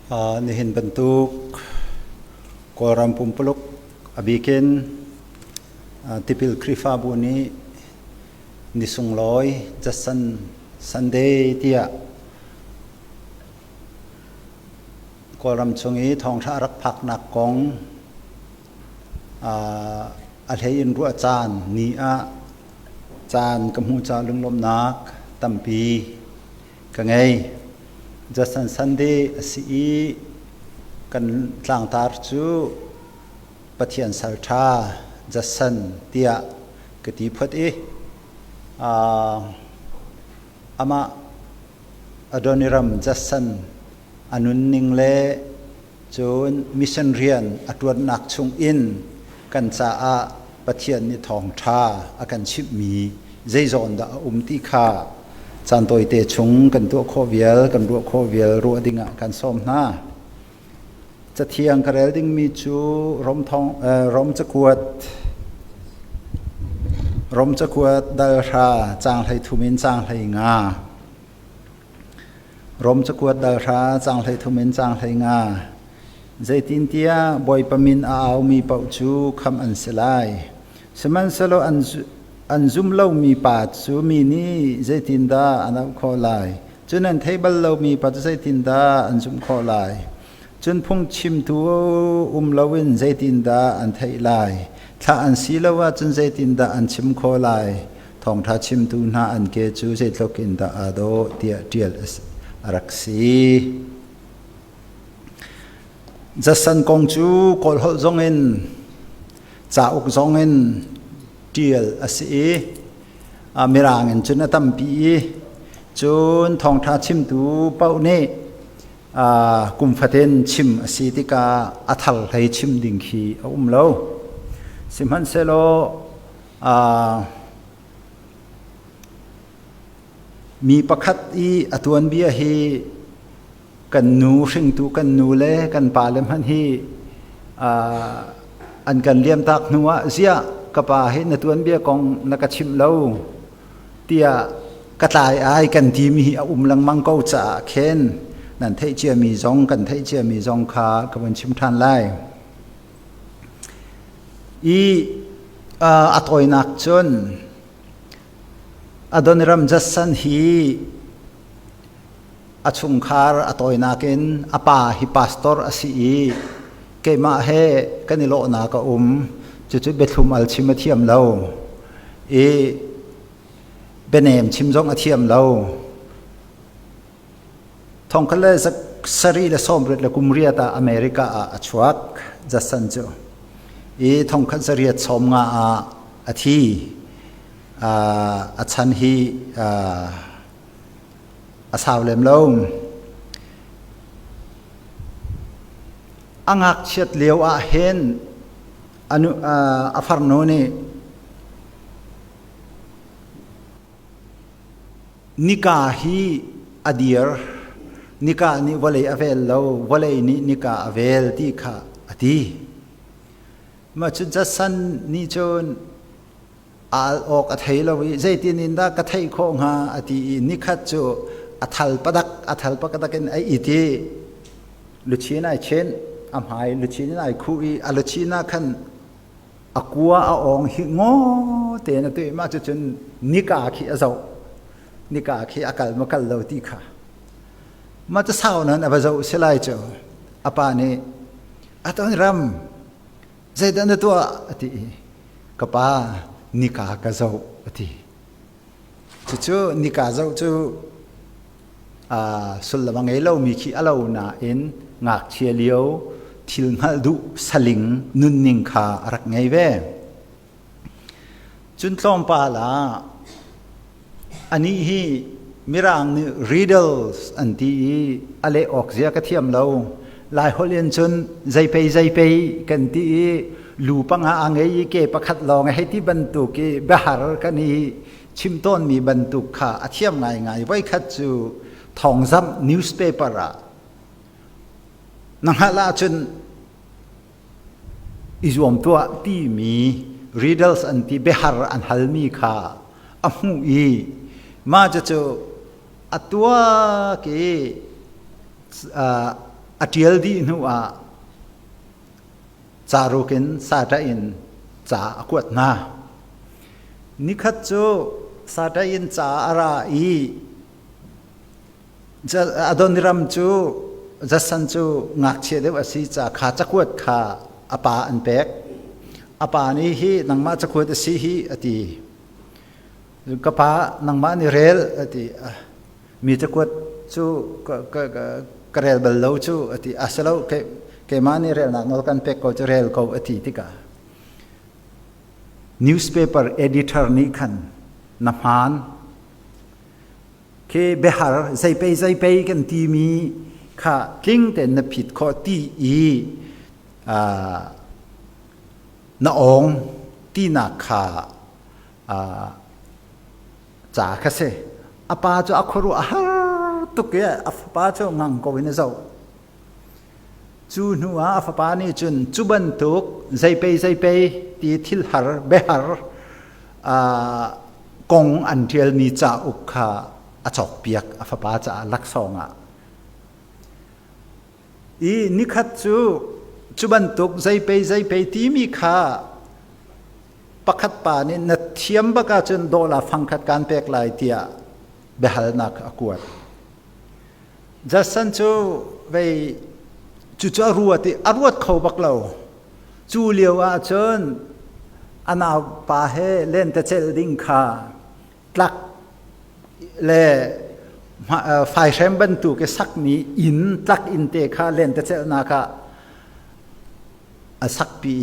Nihin bentuk koram pumpuluk abikin tipil krifa buni nisung loy jasan Sunday tia koram chungi thong tharak phak nak kong alhein ru achan ni a chan kamu cha lunglom nak tampi kangai jasan Sunday si kan tlang tar chu pathian sartha jasan tia kati phat ama adoniram jasan anun ningle chun mission rian atwat nak chung in kan cha a pathian ni thong tha akan chip mi zeizon da ti kha chan toi te chung kan tu khovial kan ru khovial ru dinga kan som na cha thiang karel ding mi chu rom chakuat dal ra chang thai thumin chang thai nga rom chakuat dal ra chang thai thumin chang thai nga zaitin tia boy pamin a au mi pau chu kham an selai seman selo anzum lo mi pat chu mi ni zaitin da anam kho lai chunan table lo mi pat zaitin da anzum kho lai chun phung chim tu lawin zaitin da an thai lai tha an si lawa chun zaitin da an chim kho lai thong tha chim tu na an ke chu zai tlokin da ado tia tial araksi jasan kong chu kol hol zongin cha uk zongin tial asi mirangin chun atampi chun thong tha chim tu pau ne kumfaten chim asi tika athal thai chim ding khi lo simhan selo mi pakhat I atuan bia hi kan nu hring tu kan nu le kan palem han hi an kan liam tak nuwa zia kapa hi natuan bia kong nakachim lo tia katlai ai kan ti mi lang mang ko cha khen nan thei chia mi zong kan thei chia mi zong kha kaban chim than lai atoi nak chun adoniram jasan hi achung khar atoi nakin apa hi pastor asi ke ma he kanilo na ka chu bethum al chim athiam lo benem chim jong athiam lo thong khale sari le somret le kumria ta America a chuak jasan chu thong khan sari chom nga athi achan hi asawlem lo angak chet leo a hen anu afarno ne nika hi adir nika ni wale avel lo wale ni nika avel ti kha ati ma chu jasan ni chon al ok athai lo wi zaitin inda ka thai kho nga ati ni khat chu athal padak en ai iti luchina chen amhai luchina ai khui aluchina khan akua aong hi ngo te na te ma chu chun nika khi azau nika khi akal makal lo ti kha ma cha sau nan abazau selai chu apa ne aton ram zaidan tu ati kapa nika ka zau ati chu nika zau chu sulawang elo mi khi alo na in ngak chia liao thil ngal du saling nun ning kha rak ngai ve chun tlom pa la ani hi mirang ni riddles anti ale oxia ka thiam lo lai holien chun zai pe kan ti lu panga angai ke pakhat long he ti bantu ke bahar kani chimton mi bantu kha athiam ngai vai khat chu thong zam newspaper a nang hala chun izom tua ti mi riddles anti behar an halmi kha amu ma chu atua ke อดีลดีนัวจารุกินซาตาอินจ่าขวดนานิคัดจูซาตาอินจ่าอะไรจะอดนิรัมจูจะสันจูงักเชื่อเดวสิจ่าขาจักวดขาอปาอันเป็กอปานี้ฮีนังมาจักวดสิฮีอติกปานังมานิเรลอติมีจักวดจูกระเรลเบลลูจูอติอาศัยเกมานิเรลนักนอกันเป็กก็จะเรลก็อติติกา newspaper editor นี่ขันนับหานเคเบหาร์ใจไปกันทีมีข้าทิ้งแต่นับผิดข้อที่น้าองที่นักข้าจ่าข้าเสอป้าจะอักขรุอาตุกเกะอป้าจะงังกวินเจ้าจูนัวอป้านี่จุนจุบันตุกใจไปที่ทิลหาร์เบหาร์กงอันเทียลนี่จ่าอุกข้าอจอกเปียกอป้าจะลักซองนิคัดจูบันตุกใจไปที่มีข้าปักขัดป่านี่นัดเทียมบักจนโดลาฟังขัดการเปกลายเตียเบหลนักอากวดจัสันจูไปจูอรวดเขาบักเราจูเลียวจนอนาป่าเฮเล่นแต่เจลดิงข้าตักเล่ไฟเชมบันตุกสักนี้อินตักอินเตข้าเล่นแต่เจลนาข้าสักปี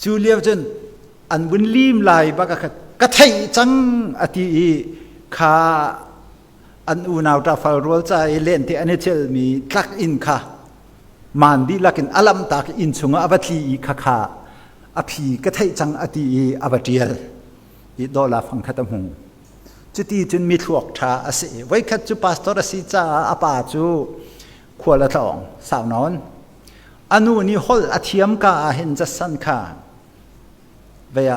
จูเลียวจนอันบุญลีมลายบักกะไทจังอติข้าอันอุณาวตาฟารัวใจเล่นที่อันนี้เชลมีตักอินข้ามันดีลักินอลัมตักอินสุงอวัตลีข้าอภิกะไทจังอติอวัตเดียลอีดอลาฟังขัดหงจุดที่จนมีทวกท่าอาศัยไว้ขัดจูปาสตอร์สิจ้าอาปาจูขวดละทองสาวนอนอนุนี่ฮอลอธิยมกาเห็นจัสันข้าเวีย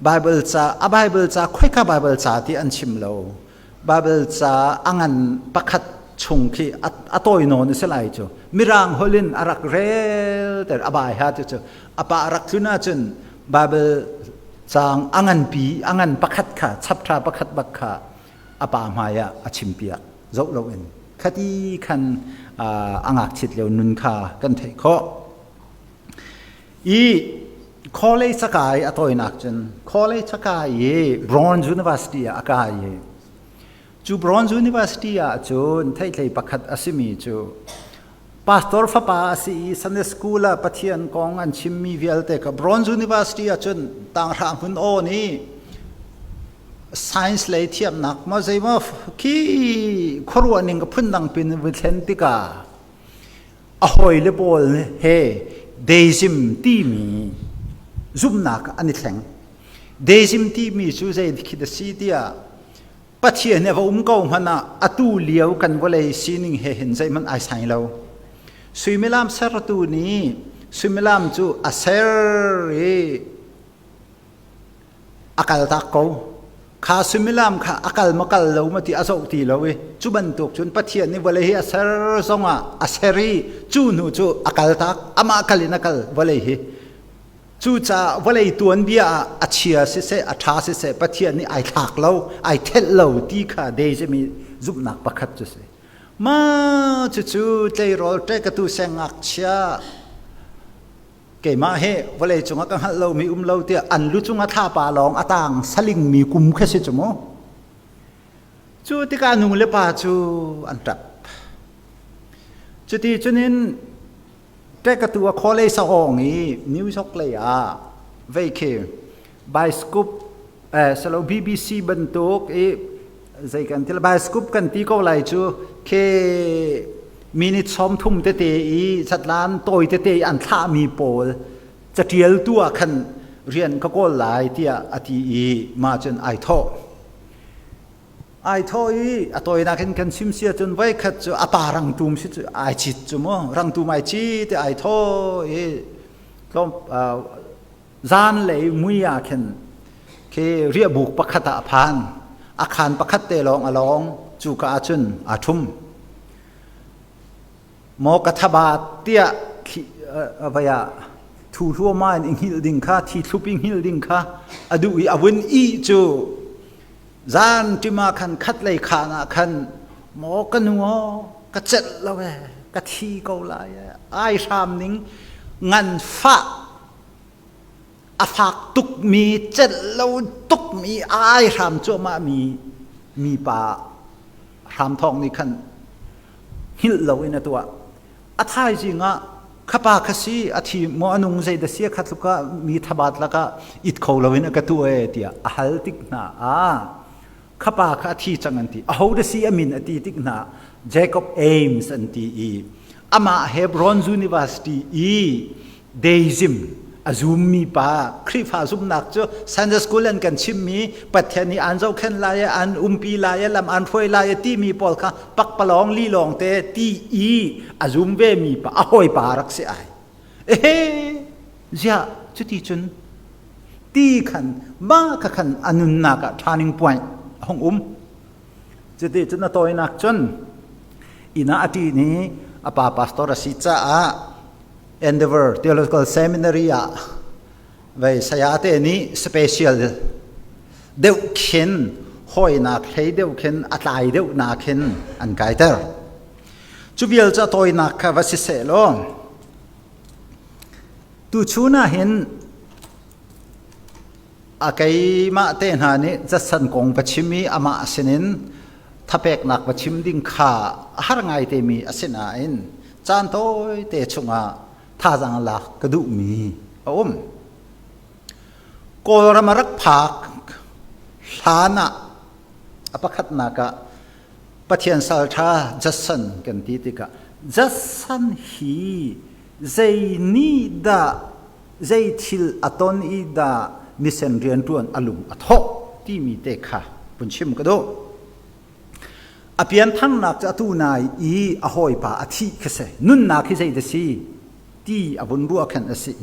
ไบเบิลจ้าไบเบิลจ้าค่อยข้าไบเบิลจ้าที่อันชิมโลไบเบิลจ้าอังันปักขัดชงที่อัตโตยโนนเสลายจูมิรังฮอลินอารักเรลแต่อบายฮะจูอาปาอารักทุน่าจุนไบเบิลจางอังันปีอังันปักขัดข้าชับทราปักขัดบักข้าอาปามายะอชิมเปียโจโลเอนคดีขันอังักชิดเลวนุนข้ากันเถอะคอเลจสกายอตอยนักจันคอเลจสกายบรอนซ์ยูนิเวอร์ซิตี้อากาศจูบรอนซ์ยูนิเวอร์ซิตี้จูนไทยปักขัดอาศิมีจูพาสตอร์ฟ้าป้าสิซันเดย์สคูลปะเทียนกองอันชิมมีเวลเตกบรอนซ์ยูนิเวอร์ซิตี้จูนต่างรามหุ่นโอนี่ไซน์เลยเทียมนักมาใจว่าคีครัวนึงกับพุ่นดังเป็นวิเทนติกาอหอยเลบอลเฮเดซิมตีมีซุ่มนักอันนี้แข็งเดซิมตีมีชูใจคิดสีเดียปัจเจียนเนี่ยว่าเก่ามันอ่ะอตูเลี้ยวกันว่าเลยซีนิงเห็นใจมันไอใส่เราสุยเมลามเซอร์ตูนี้สุยเมลามจูอาเซอร์อากาศตะโกข้าสุยเมลามข้าอากาศมากาศเรามาที่อาโศกที่เราจูบันตุกจุนปัจเจียนนี่ว่าเลยอาเซอร์ซงอ่ะอาเซรีจูนูจูอากาศตะอามาอากาศนักว่าเลยจูจ้าว่าเลยตัวนี้อาเชียสิเสอาชาสิเสปัจเจียนนี่ไอถักเราไอเทลเราที่ข้าเดจะมีซุปนักประคัตจุเสมาจู่ใจรอใจกระตุ้เสงักเชียเกี่ยมาเฮว่าเลยจงกังหันเรามีเราเตียอันรู้จงท่าป่าลองอาต่างสลิงมีกุมแค่สิจมจู่ที่การนุ่งเล็บป่าจู่อันตรับจู่ที่จุนินแต่กตัวคอเลสองนี้นิวส์ออกเลยเวกบายสกูปสโลบีบีซีบรรทุกใจกันที่บายสกูปกันที่ก็เลยจู่เคมินิซ้อมทุ่มเตะจัดร้านโตยเตะอันท่ามีโปลจะเทียลตัวขันเรียนก็หลายที่อธิมาจนไอโทอตัวนักกันซิมเสียจนไว้ขัดจูอาปารังตูมสิจูไอจิตจูมั้งรังตูมไอจิตไอโทก็จานเลยมุยอาขันเคเรียบุกประคัตอาพานอาคารประคัตเตลองอลองจูกาจุนอาทุม หมอกระทบาเตียไปทูทัวมาอิงฮิลดิงค่ะที่ทุบอิงฮิลดิงค่ะอดูอีอวุนอีจูจานที่มาขันคัดเลยขานะขันหมอกันหัวกระเจ็ดแล้วแหวกระทีเกาลายไอ้ชามนิงงันฟ้าอาฝากตุกมีเจ็ดแล้วตุกมีไอ้ชามจัวมามีป่าชามทองนี่ขันฮิลเราอินะตัวอาท้ายจริงอ่ะข้าป่าข้าซีอาทิมอนุงใจเดียขัดลุกะมีทบาทละก็อิดเขาเราอินะกตัวเตียฮัลติกนาข้าป่าข้าที่จังอันตีเอาเดซีอามินอติติกนาเจคอบเอมส์อันตีอามาเฮบรอนยูนิเวอร์ซิตี้เดซิมอาซูมมีป่าคริฟาซุมนักจ้ะซันเดสคูลันกันชิมมีปัทยานีอันเจ้าเข็นลายอันปีลายลำอันฟอยลายที่มีปอลค่ะปักปลองลีลองเตที่อาซูมเวมีป่าอ้อยป่ารักเสียเอ๊ะจ้ะจุดที่จุนตีขันบ้าขันอนุนักทานิงปอยห้องจุดที่จุนน่ะตัวนักจนอินาอดีนี้อาป่าพาสตอร์สิจ้าEndeavor Theological Seminary ไว้สยามเตนี้ special เดี๋ยวเข็นห้อยนักให้เดี๋ยวเข็นอัตไลเดี๋ยวนักเข็นอันไกเตอร์จุบิลจะตัวนักว่าสิเสลงตูชูน่าเห็นอาไกมาเตนหานี้จะสันกงปัจฉิมีอามาสินินทับเอกนักปัจฉิมดิ่งขาหาไงเตมีอาศินาอินจานโต้เตชุงาท่าจังหลักกระดูมีโกรมรักผักฐานะอภิคัตนากะปะเทียนสัลชาจัสันกันทีติกะจัสันฮีใจนีดาใจทิลอัตอนอีดามิเซนเรียนรวนอลุมอัทโที่มีเตค่ะปุ่นชิมกระดูอภิยันทั้งนักจะตูนายอหอยป่าอธิกเสนุนนักที่ใจเดซีที่อบุญรัวขันอสี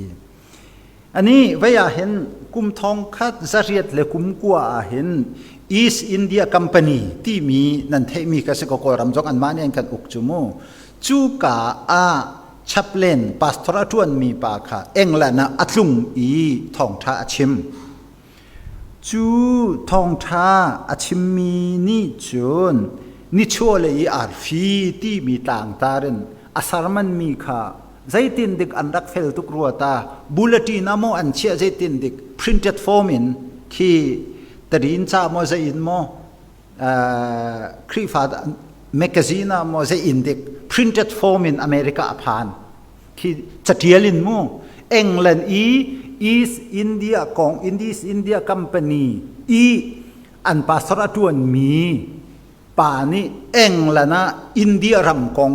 อันนี้เวียเห็นกุมทองคัดจริตเลกุมกัวเห็น East India Company ที่มีนันเทมีกษัตริย์กรำจงอันมาเนี่ยกันอุกจุโมจูกาชับเลนปาสตราทวนมีปาค่ะเอ็งละนะอัตลุงทองท้าชิมจูทองท้าชิมมีนี่จุนนิชัวเลยอาร์ฟีที่มีต่างตาเรนอาสารมันมีค่ะใจตินดิกอันรักเฟลตุกรัวตาบูเลตินามอันเชียใจตินดิก printed form in ที่ตรีนจ้าโมใจอินโมครีฟาแมกกาซีนาโมใจอินดิก printed form in อเมริกาอภานที่จัดเทียลินโมเอ็งแลนด์East India ของ East India Company อันภาษาตวนมีป่านี้เอ็งละนะอินเดียรำกง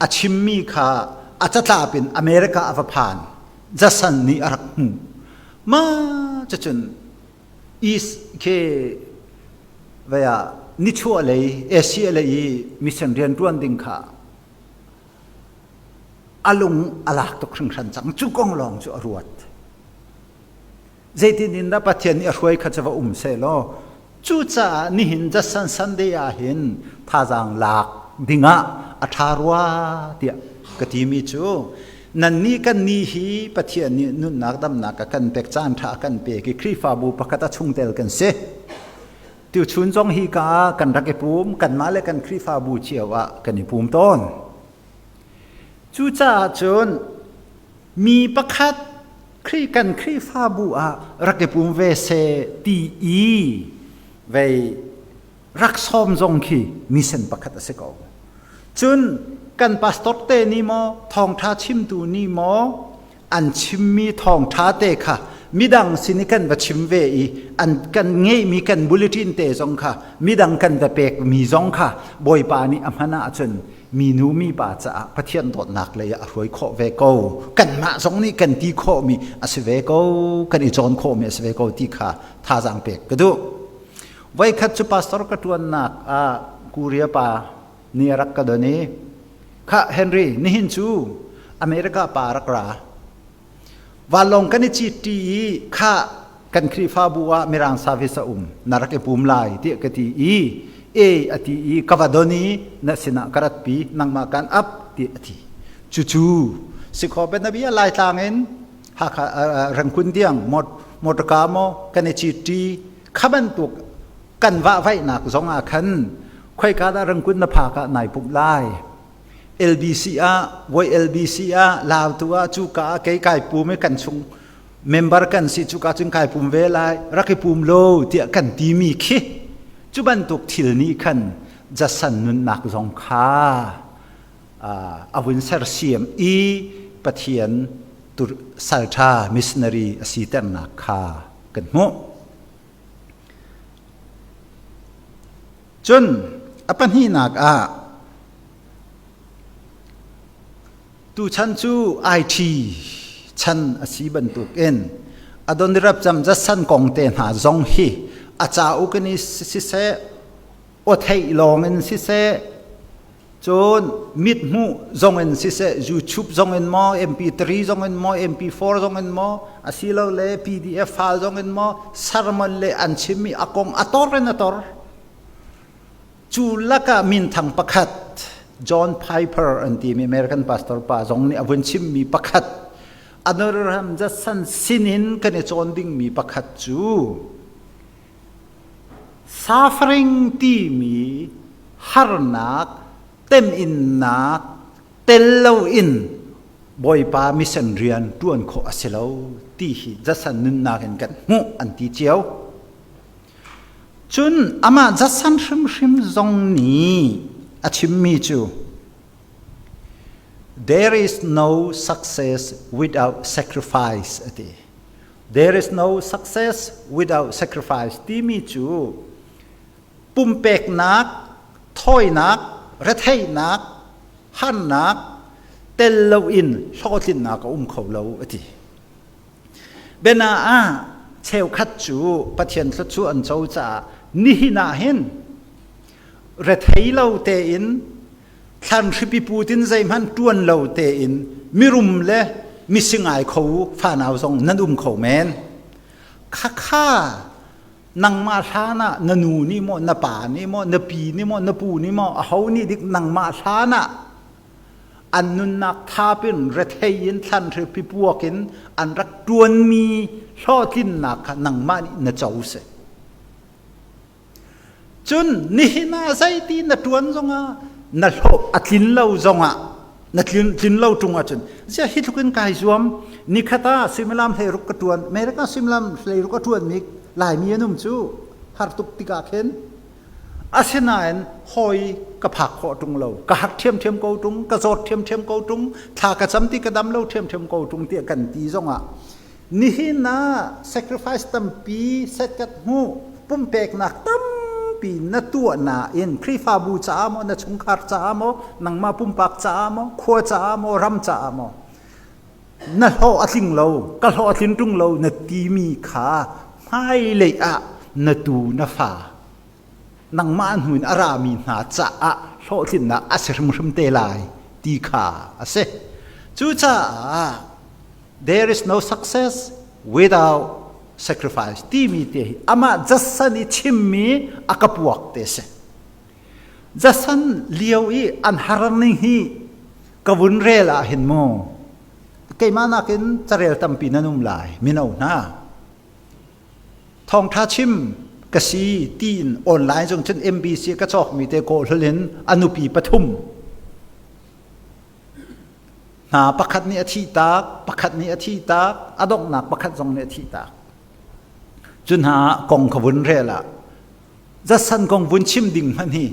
อาชิมมีค่ะอาจจะตาเป็นอเมริกาอภพานจะสันนิรักหูมาจะจนอีสเคเวียนิชัวเลยเอเชียเลยมิเซนเรียนรวนดิงค่ะอาลุงอาลักตกครึ่งชันจังจุกงลองจุอรวดเจตินินดาปะเทียนนี่รวยขัดจะว่าเซโลจูจ่านี่หินจะสันเดียหินท่าจังหลักดิงะอัฐารวาเดียกติมีจูนันนี่กันนี่ฮีปะเทียนนี่นุ่นนักดำนักกันเป็กจานท่ากันเปกิครีฟาบูปะกตะชุงเตลกันเซติวชุนจงฮีกากันรักเอปูมกันมาเลกันครีฟาบูเชียวะกันอีปูมต้นจูจ่าจนมีประคัดครีกันครีฟาบูรักเอปูมเวเซตีเวรักซ้อมจงคีมีเส้นประคัดเสกเอาจนกันปาสตอร์เตนี่มอทองท้าชิมตูนี่มออันชิมมีทองท้าเตค่ะมิดังสินิกันวัชิมเวอีอันกันเงยมีกันบุลเลตินเตจงค่ะมิดังกันตะเปกมีจงค่ะบอยปานี่อัมพนาจนมีนูมีปาจะปะเทียนตดหนักเลยรวยโคเวโกกันมาจงนี่กันที่โคมีอสเวโกกันอีจอนโคมีอสเวโกที่ค่ะท่าจังเปกก็ดูไว้ขัดจุปาสตอร์กตัวหนักกูเรียปานี่รักกันดนี้ข้าเฮนรี่นี่หินจูอเมริกาปารักราวันลงกันจิตตีข้ากันครีฟาบัวมิรังซาวิสนารักเอปุมไลที่กตีอติกวาดนีนัสินากรัตปีนังมากันอับ ti ati chuสิขอเป็นนบีอะไรต่างเองหากรังคุณเดียงหมดกามกันจิตจีขบันตุกกันว่าไว้หนักสองอาคันค่อยการรังคุณนภากะนายปุบไลLBCA ไว้ LBCA ลาวตัวจูกาเกยไก่ปูไม่กันชงเมมเบอร์กันสิจูกาจึงไก่ปูมเวลารักปูมโลเตียกันตีมีคิจุบันตุกทิลนี้ขันจะสันนุนหนักสองขาอาวินเซอร์เซียมอีปะเทียนตุสัลชามิสนารีสีเตนนักขากันโมจนอปันฮีนักตูฉันจูไอทีฉันอสีบรรทุกเอ็นอดอนรับจำจะสันกองเตนหาจงฮีอาจารย์อุกนิสิเสอดให้ลองเงินสิเสจนมิดมูจงเงินสิเสยูทูบจงเงินมอ MP3 จงเงินมอ MP4 จงเงินมออาศิลาเล PDF ไฟล์จงเงินมอสารมันเลอันชิมีอากงอัตอร์เรนอัตอร์จูลักมินทังประคัดจอห์นไพเปอร์อันที่มีอเมริกันพาสตอร์ป้าจงนี่อวันชิมมีประคัดอันนั้นเราจะสันสินินกันจอนดิ้งมีประคัดจู suffering ที่มีฮาร์นักเต็มอินนักเตลโลอินบอยปามิสันเรียนตัวนโคอาเซลที่จะสันนินนักกันมูอันที่เจียวจุนอามาจะสันชิมจงนี้อาชิมมีจู there is no success without sacrifice there is no success without sacrifice ที่มีจูปุ่มเป็กนักถ้อยนักระเทยนักหันนักเตลโลอินชอตินนักเขาเลวเบนาเชลคัดจูปะเทียนสัจูอันเจ้าจ่านี่นาเห็นระเทยเลวเตอินทันชิปิปูตินใจมันตวนเลวเตอินมิรุมเล่มิสิงไอเขาฟานาวซงนั่นเขาแมนข้านังมาชานะนนูนี่โมนป่านี่โมนปีนี่โมนปูนี่โมเขานี่ดิกนังมาชานะอันนุนนักทาเป็นระเทยินทันชิปิปูกินอันรักตวนมีชอตินนักนังมานี่นเจ้าเสจนนี่น่าใจตีนตวนซงนัดโลอัดลินเล่าจงนัดลินเล่าจงจนจะฮิตทุกคนกายสวมนิคตาซิมลามเฮรุกตวนเมริกาซิมลามเฮรุกตวนมิกหลายมีนุ่มจูฮาร์ตุกติกาเข็นอาเซนายนหอยกระผักขอตรงเรากระหักเทียมเกาตรงกระโจดเทียมเกาตรงทากระจำตีกระดำเราเทียมเกาตรงเตี้ยกันตีจงนี่น่า sacrifice ตั้มปีเสร็จกัดหูปุ่มเปกหนักตั้มปีนตัวนาอินครีฟาบูจ้ามอนชงคาร์จ้ามนังมาปุ่มปักจ้ามขวจ้ามรำจ้ามนั่นเขาอธิงเราก็เขาอธิงตรงเรานตีมีขาให้เลยนตูนฟ้านังมาหุ่นอารามีนาจ้าโชตินนะอาศัยมุมเตลายตีขาเสจูจ้า there is no success without sacrifice ที่มีเตะอามาจัสสันชิมมีอากาปวกเตะเสจัสสันเลี้ยวอีอันฮารันิฮีกวุนเรล่าเห็นโมเกี่ยมานักินจะเรลตัมปีนันุมลายมินาหน้าทองท่าชิมกษีตีนออนไลน์จงเช่น MBC กระจอกมีเตโกทเลนอนุปีปทุมหาประคัดนี้อธิตากประคัดนี้อธิตากอดอกหนักประคัดจงนี้อธิตากจนหากองขบุนเรล่ะจะสันกองบุญชิมดิ่งมันนี่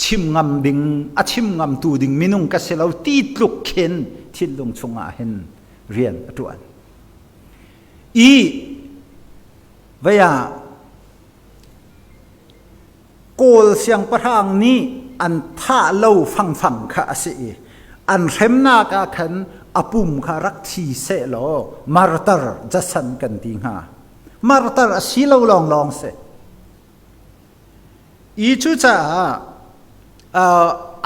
ชิมงำดิ่งชิมงำตูดิ่งมินุงกษเราตีตลุกเข็นที่ลงชงเห็นเรียนตัวอีเวียโกลเสียงประทางนี้อันท่าเล่าฟังข้าสิอันเข็มนากาขันอปุ่มขารักทีเสลอมาร์ตร์จะสันกันติงหามาร์ตร์สิเราลองเสอีจูจ้า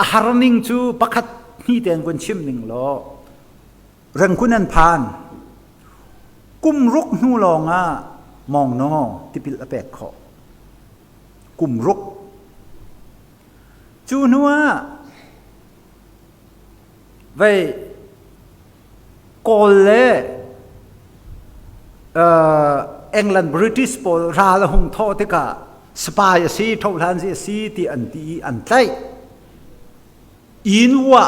อาหารนิ่งจูปักนี่เตียนคนชิมหนึ่งล้อเรื่องคุณนันพานกุมรุกนูลองมองนอที่ปิลแปกขอกุมรุกจูนัว ไว้กอลเล่England British ปอราละหงทอติกาสปายสีทอทันสีที่อันตีอันใจอินว่า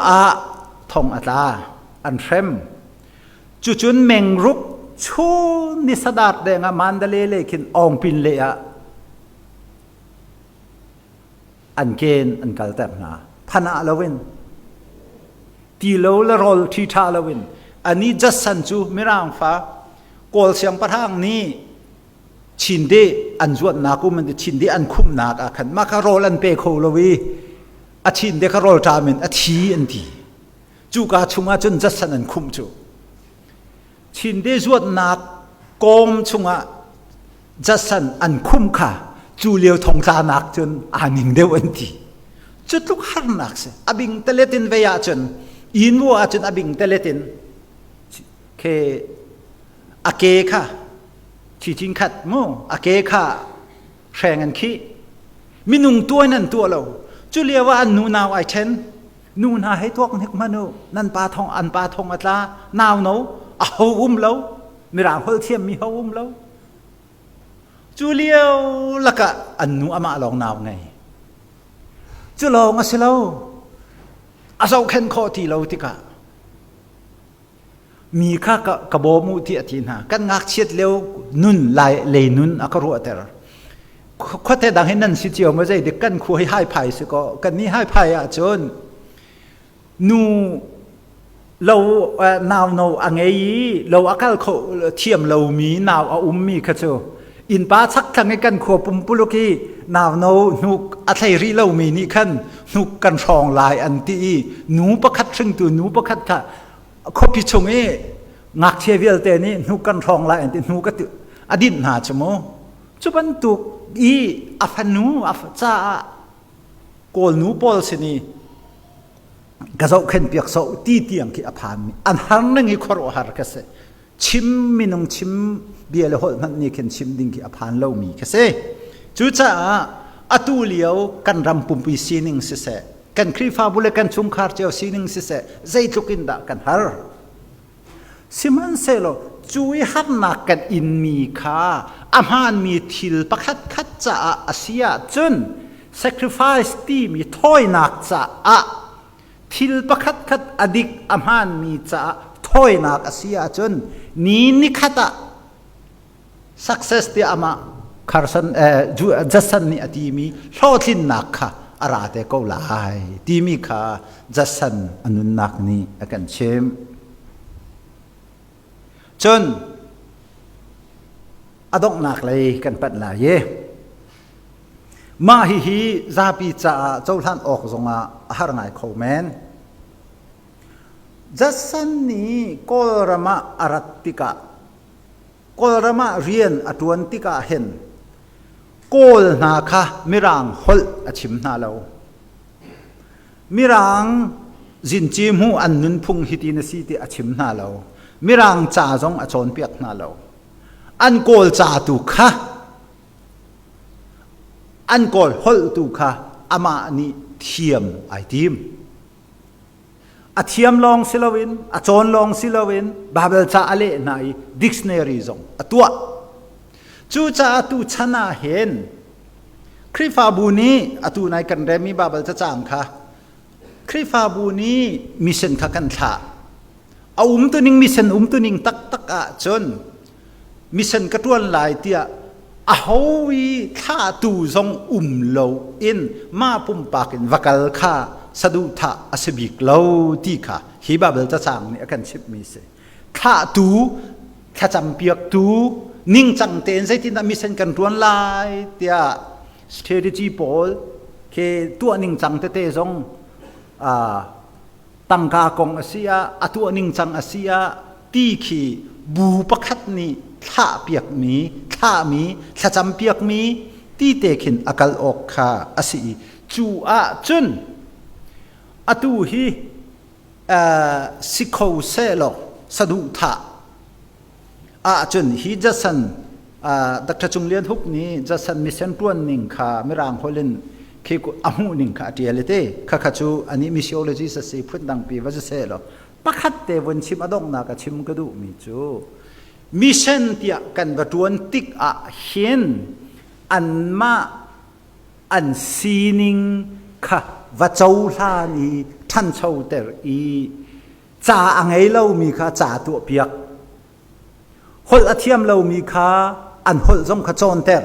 ทองอัตาอันเทมจุนเมงรุกชูนิสดาดเดงมันเดเลเลคินองปินเลอะอันเกนอันกัลเตนาพนาลวินตีโลละรอลทีทาลวินอันนี้จัสสันจูมิรางฟ้ากอลเสียงประทางนี้ชินเดอันจวดนักมันชินเดอันคุมนักขันมาคารอลันเปโคลวีอาชินเดคารอลทามินอาทีอันทีจูกาชุงอาจนจัสสันอันคุมจูชินเดจวดนักกอมชุงอาจัสสันอันคุมค่ะจูเลียวทองตานักจนอานิงเดวันทีจุดลุกหันนักเสอบิงเตเลตินเวียจนอินวัวจนอบิงเตเลตินเคอาเกค่ะที่จริงขัดโมอาเกค่ะแข่งกันขี้มีนุ่งตัวนั่นตัวเราจุเลียว่าอันนูนาวไอเชนนูนาให้ตัวกันให้มาโนนั่นปลาทองอันปลาทองอัตลานาวโนเอาเรามีรางเฮลเทียมมีเอาเราจูเลียวละกะอันนูอามาลองนาวไงจูลองอาศัยเราอาศัยเข็นคอที่เราติกะมีข้ากระโบมูที่อธินากันงักเชียดเลี้ยวนุนลายเลยนุนอักรัวเตอร์ข้อเท็จดังให้นั่นสิเจียวมาใจเด็กกันคุยให้ภัยสิก็กันนี้ให้ภัยอ่ะจนนูเรานาวนูอังเอเราอักลเขาเทียมเรามีนาวอุ้มมีข้าเจ้าอินป้าสักทางให้กันขวบปุ่มปุโลกีนาวนูอัตยรีเรามีนี่ขันนูกันรองลายอันที่นูประคัดซึ่งตัวนูประคัดค่ะคบพิชงเองักเชียวิลเตนี่นูกันทองลายอันที่นูก็ติอดีตหาจโมจุบันตุกอีอัฟนูอัฟจ้าโกลนูปอลสินีกระเจ้าเข็นเปียกโซตีเตียงที่อภานมีอันหันนั่งอีขวรหารกันเสชิมมินงชิมเบียร์หอดมันนี่เข็นชิมดิ่งที่อภานเล่ามีกันเสจุจ้าอตูเลียวกันรำปุ่มปีซีนิงเสกันครีฟ้าบุเลกันชุมคาร์เจ้าซีนิงเสใจทุกินดากันฮาร์สิมันเซโลจุยฮับนักกันอินมีค่าอาหารมีทิลประคัดคัดจ้าอาเซียจน sacrifice ที่มีถ้อยนักจ้าทิลประคัดคัดอดิกอาหารมีจ้าถ้อยนักอาเซียจนนี้นิคัต success ที่อามาคาร์สันจูจัสสันนี่อดีมีโลทินนักค่ะอาราเตก็ลายดีมีค่ะจัสสันอนุนักนี่กันเชมจนอดอกนักเลยกันปัดลายมาฮิซาปีจ่าเจ้าท่านออกส่งอาหารไงเขาแมนจัสสันนี่กอลรามาอารัติกะกอลรามาเรียนอตวนติกะเห็นกอลนาค่ะมิรังฮอลอชิมนาเรามิรังจินจิมูอันนุนพุงฮิตินสีติอชิมนาเรามิรังจ่าจงอจนเปียกนาเราอันกอลจ่าตุค่ะอันกอลฮอลตุค่ะอามานี่เทียมไอทีมอาเทียมลองซิลวินอาจนลองซิลวินบาเบลจ่าอะไรในดิกชันนารีจงตัวจูจ่าตุชนะเห็นคริฟาบูนีอตูนายกันเรมีบาเบลจะจางค่ะคริฟาบูนีมิชชั่นค่ะกันท่าเอาตัวนิ่งมิชชั่นตัวนิ่งตักจนมิชชั่นกระตุ้นลายเตียอาหวีท่าตูจงโลอินมาปุ่มปากินวักลค่ะสะดุท่าอาศบิกโลที่ค่ะฮีบาเบลจะจางนี่กันชิบมีเสท่าตูท่าจำเปียกตูนิ่งจังเต้นใจที่นั่นมิชชั่นกันรวนลายเตียstrategy พอลเคตัวนิ่งจังเตะจงตั้งกากงอาเซียตัวนิ่งจังอาเซียตีขีบูประคัดนี้ท่าเปียกมีท่ามีท่าจำเปียกมีตีเตขินอากาศออกค่ะอาศีจูจุนตูฮีสิโคเซโลสะดุท่าจุนฮีจัสันดักจุงเลียนทุกนี้จัสันมิเซนปวนนิ่งค่ะไม่ร่างฮอลิน khi cô amu ning khá tiệt lệ khá khá chú anh ấy missiology sẽ xây phun đăng pi và sẽ lo bắt khát tê vốn chim adong na cả chim cái đủ mi chú mission tiệt cần vật tuân tích à hiền anh ma anh sining khá và châu la ni thân châu ter i cha anh ấy lâu mi khá cha tụ piak hol athiam lâu mi khá anh hol zong khá chọn ter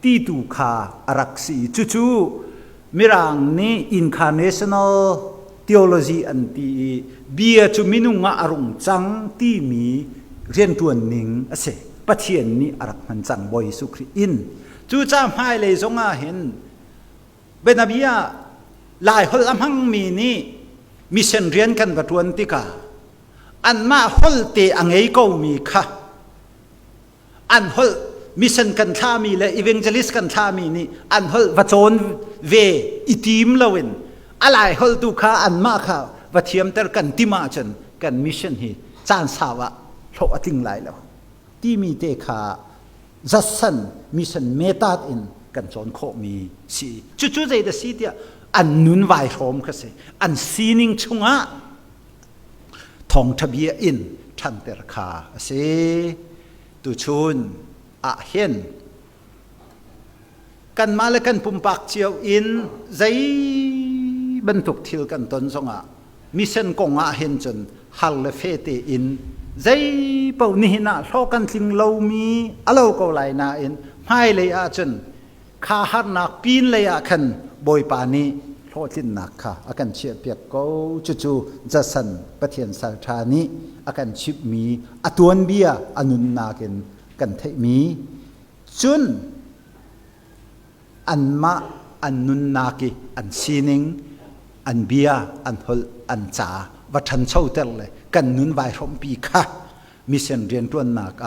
ti tu kha araksi chu mirang ni incarnational theology anti bia chu minunga arung chang ti mi rian tuan ning ase pathian ni arak man chang boy su khri in chu cha mai le zonga hin benabia lai hol amhang mi ni mission rian kan va tuan tika an ma hol te angei ko mi kha an hol mission kan tha mi le evangelist kan tha mi ni an hol vachon ve itim lawin alai hol tu kha an ma kha wathiam ter kan tima chan kan mission hi chan sawa tho ating lai lo ti mi te kha zasan mission metat in kan chon kho mi si chu chu zai da si tia an nun vai rom kha se an sining chunga thong thabia in than ter kha ase tu chun a hiền kan ma le kan pumpak chiao in zai ban tuk thil kan ton zonga mission konga hen chun hal le fe te in zai pau ni na tho kan thing lo mi alo ko lai na in mai le a chun kha har nak pin le a khan boi pa ni tho tin nak kha akan chia piak ko chu chu jasan pathian sal tha ni akan chip mi atuan bia anun na kenกันเทมีจุนอันมาอันนุนนากีอันซีนิงอันเบียอันฮลอันจ่าวัฒนเช่าเตลเลยกันนุนไวรมปีค่ะมิเซนเรียนตัวนนัก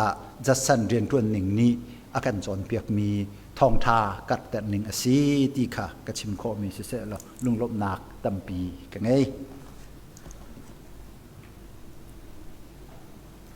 จัดสันเรียนตัวหนึ่งนี้อาการจอนเปียกมีทองทากัดแต่หนึ่งสีตีค่ะกระชิมโคมีเสียแล้วลุงลบนักตั้มปีกันไง